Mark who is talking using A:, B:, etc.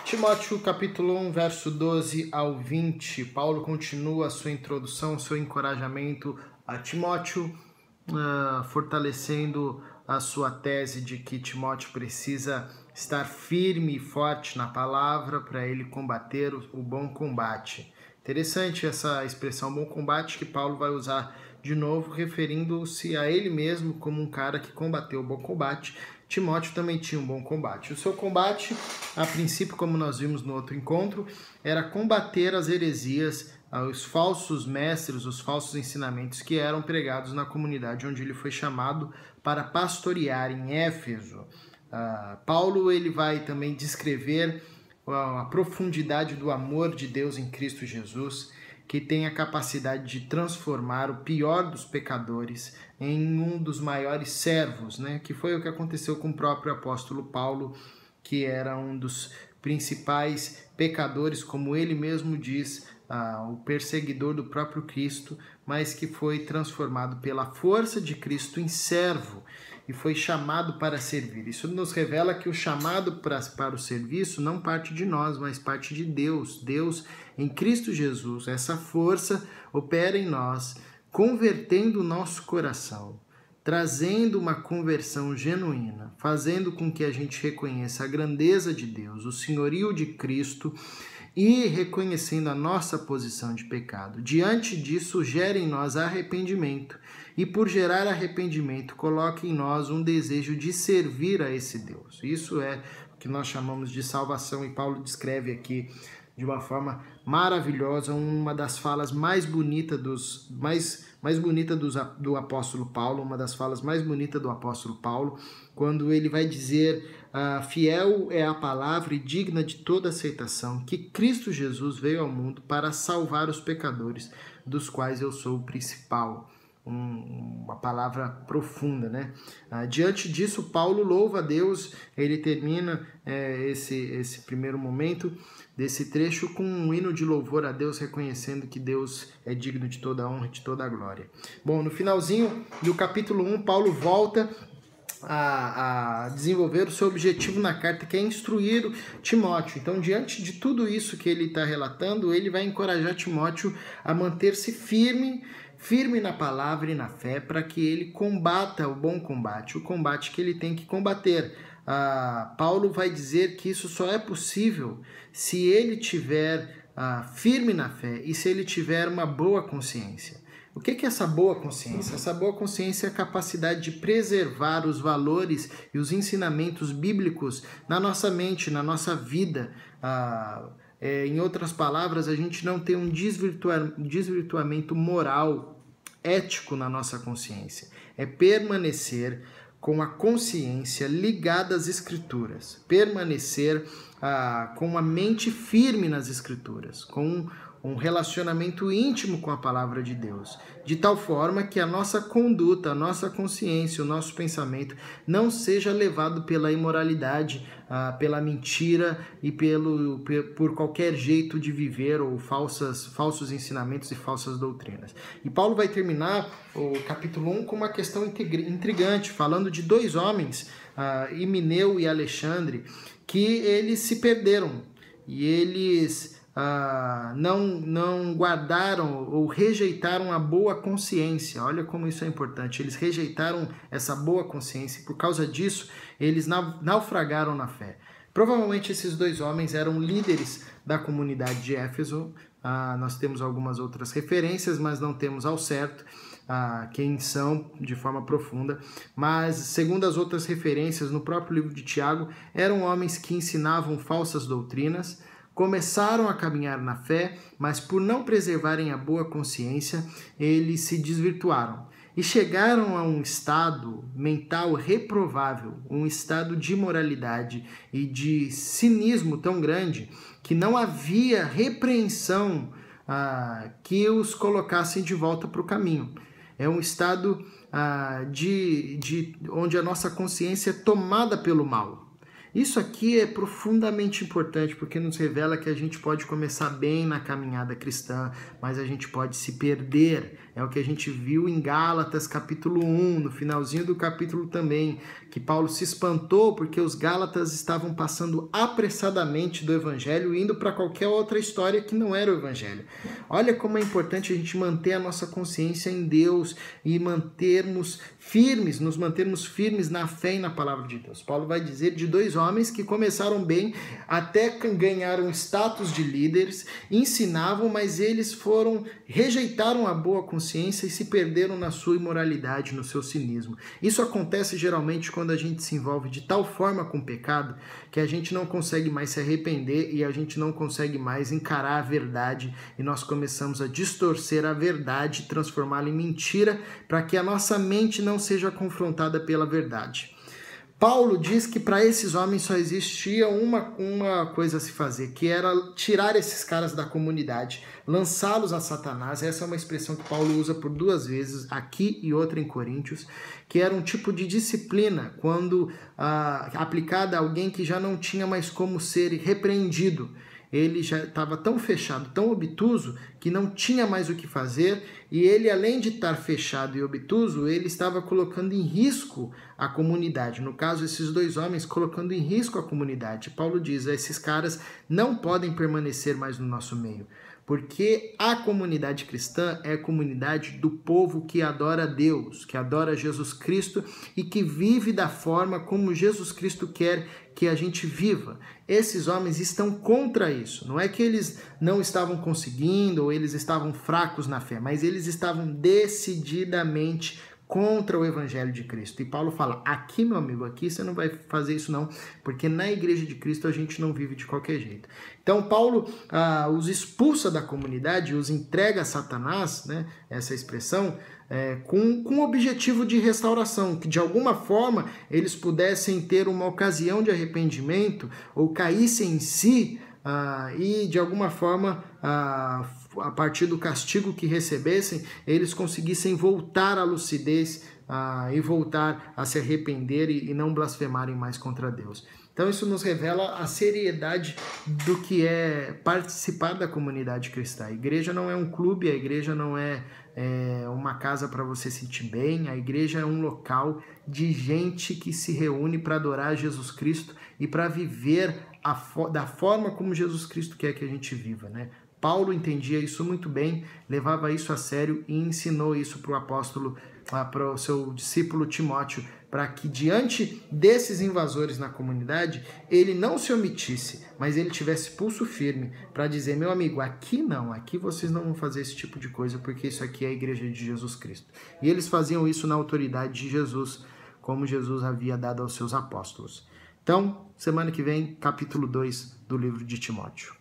A: Timóteo capítulo 1, verso 12 ao 20, Paulo continua a sua introdução, seu encorajamento a Timóteo, fortalecendo a sua tese de que Timóteo precisa estar firme e forte na palavra para ele combater o bom combate. Interessante essa expressão bom combate que Paulo vai usar de novo, referindo-se a ele mesmo como um cara que combateu o bom combate. Timóteo também tinha um bom combate. O seu combate, a princípio, como nós vimos no outro encontro, era combater as heresias, os falsos mestres, os falsos ensinamentos que eram pregados na comunidade onde ele foi chamado para pastorear em Éfeso. Paulo ele vai também descrever a profundidade do amor de Deus em Cristo Jesus, que tem a capacidade de transformar o pior dos pecadores em um dos maiores servos, né? Que foi o que aconteceu com o próprio apóstolo Paulo, que era um dos principais pecadores, como ele mesmo diz, o perseguidor do próprio Cristo, mas que foi transformado pela força de Cristo em servo e foi chamado para servir. Isso nos revela que o chamado para o serviço não parte de nós, mas parte de Deus. Deus, em Cristo Jesus, essa força opera em nós, convertendo o nosso coração, trazendo uma conversão genuína, fazendo com que a gente reconheça a grandeza de Deus, o senhorio de Cristo, e reconhecendo a nossa posição de pecado. Diante disso, gera em nós arrependimento, e por gerar arrependimento, coloca em nós um desejo de servir a esse Deus. Isso é o que nós chamamos de salvação, e Paulo descreve aqui de uma forma maravilhosa, uma das falas mais bonitas do apóstolo Paulo, uma das falas mais bonitas do apóstolo Paulo, quando ele vai dizer: fiel é a palavra e digna de toda aceitação, que Cristo Jesus veio ao mundo para salvar os pecadores, dos quais eu sou o principal. Uma palavra profunda, né? Diante disso, Paulo louva a Deus. Ele termina esse primeiro momento desse trecho com um hino de louvor a Deus, reconhecendo que Deus é digno de toda a honra e de toda a glória. Bom, no finalzinho do capítulo 1, Paulo volta a desenvolver o seu objetivo na carta, que é instruir Timóteo. Então, diante de tudo isso que ele está relatando, ele vai encorajar Timóteo a manter-se firme na palavra e na fé, para que ele combata o bom combate, o combate que ele tem que combater. Paulo vai dizer que isso só é possível se ele tiver firme na fé e se ele tiver uma boa consciência. O que é essa boa consciência? Essa boa consciência é a capacidade de preservar os valores e os ensinamentos bíblicos na nossa mente, na nossa vida. Em outras palavras, a gente não tem um desvirtuamento moral, ético na nossa consciência. É permanecer com a consciência ligada às Escrituras, permanecer com a mente firme nas Escrituras, com um relacionamento íntimo com a palavra de Deus, de tal forma que a nossa conduta, a nossa consciência, o nosso pensamento não seja levado pela imoralidade, pela mentira e por qualquer jeito de viver ou falsos ensinamentos e falsas doutrinas. E Paulo vai terminar o capítulo 1 com uma questão intrigante, falando de dois homens, Himeneu e Alexandre, que eles se perderam e eles não guardaram ou rejeitaram a boa consciência. Olha como isso é importante. Eles rejeitaram essa boa consciência e por causa disso eles naufragaram na fé. Provavelmente esses dois homens eram líderes da comunidade de Éfeso. Nós temos algumas outras referências, mas não temos ao certo quem são de forma profunda. Mas, segundo as outras referências, no próprio livro de Tiago, eram homens que ensinavam falsas doutrinas, começaram a caminhar na fé, mas por não preservarem a boa consciência, eles se desvirtuaram e chegaram a um estado mental reprovável, um estado de imoralidade e de cinismo tão grande que não havia repreensão que os colocassem de volta para o caminho. É um estado onde a nossa consciência é tomada pelo mal. Isso aqui é profundamente importante porque nos revela que a gente pode começar bem na caminhada cristã, mas a gente pode se perder É o que a gente viu em Gálatas capítulo 1, no finalzinho do capítulo também, que Paulo se espantou porque os Gálatas estavam passando apressadamente do evangelho, indo para qualquer outra história que não era o evangelho. Olha como é importante a gente manter a nossa consciência em Deus e nos mantermos firmes na fé e na palavra de Deus. Paulo vai dizer de dois homens que começaram bem, até ganharam status de líderes, ensinavam, mas eles rejeitaram a boa consciência e se perderam na sua imoralidade, no seu cinismo. Isso acontece geralmente quando a gente se envolve de tal forma com o pecado que a gente não consegue mais se arrepender e a gente não consegue mais encarar a verdade e nós começamos a distorcer a verdade, transformá-la em mentira para que a nossa mente não seja confrontada pela verdade. Paulo diz que para esses homens só existia uma coisa a se fazer, que era tirar esses caras da comunidade, lançá-los a Satanás. Essa é uma expressão que Paulo usa por 2 vezes, aqui e outra em Coríntios, que era um tipo de disciplina, quando aplicada a alguém que já não tinha mais como ser repreendido. Ele já estava tão fechado, tão obtuso, que não tinha mais o que fazer, e ele, além de estar fechado e obtuso, ele estava colocando em risco a comunidade. No caso, esses dois homens colocando em risco a comunidade. Paulo diz, esses caras não podem permanecer mais no nosso meio, porque a comunidade cristã é a comunidade do povo que adora a Deus, que adora Jesus Cristo e que vive da forma como Jesus Cristo quer que a gente viva. Esses homens estão contra isso. Não é que eles não estavam conseguindo ou eles estavam fracos na fé, mas eles estavam decididamente contra o evangelho de Cristo. E Paulo fala, aqui, meu amigo, aqui você não vai fazer isso não, porque na igreja de Cristo a gente não vive de qualquer jeito. Então Paulo os expulsa da comunidade, os entrega a Satanás, né, essa expressão, com o objetivo de restauração, que de alguma forma eles pudessem ter uma ocasião de arrependimento ou caíssem em si e de alguma forma a partir do castigo que recebessem, eles conseguissem voltar à lucidez e voltar a se arrepender e não blasfemarem mais contra Deus. Então isso nos revela a seriedade do que é participar da comunidade cristã. A igreja não é um clube, a igreja não é uma casa para você se sentir bem, a igreja é um local de gente que se reúne para adorar Jesus Cristo e para viver da forma como Jesus Cristo quer que a gente viva, né? Paulo entendia isso muito bem, levava isso a sério e ensinou isso para o apóstolo, para o seu discípulo Timóteo, para que diante desses invasores na comunidade, ele não se omitisse, mas ele tivesse pulso firme para dizer, meu amigo, aqui não, aqui vocês não vão fazer esse tipo de coisa, porque isso aqui é a igreja de Jesus Cristo. E eles faziam isso na autoridade de Jesus, como Jesus havia dado aos seus apóstolos. Então, semana que vem, capítulo 2 do livro de Timóteo.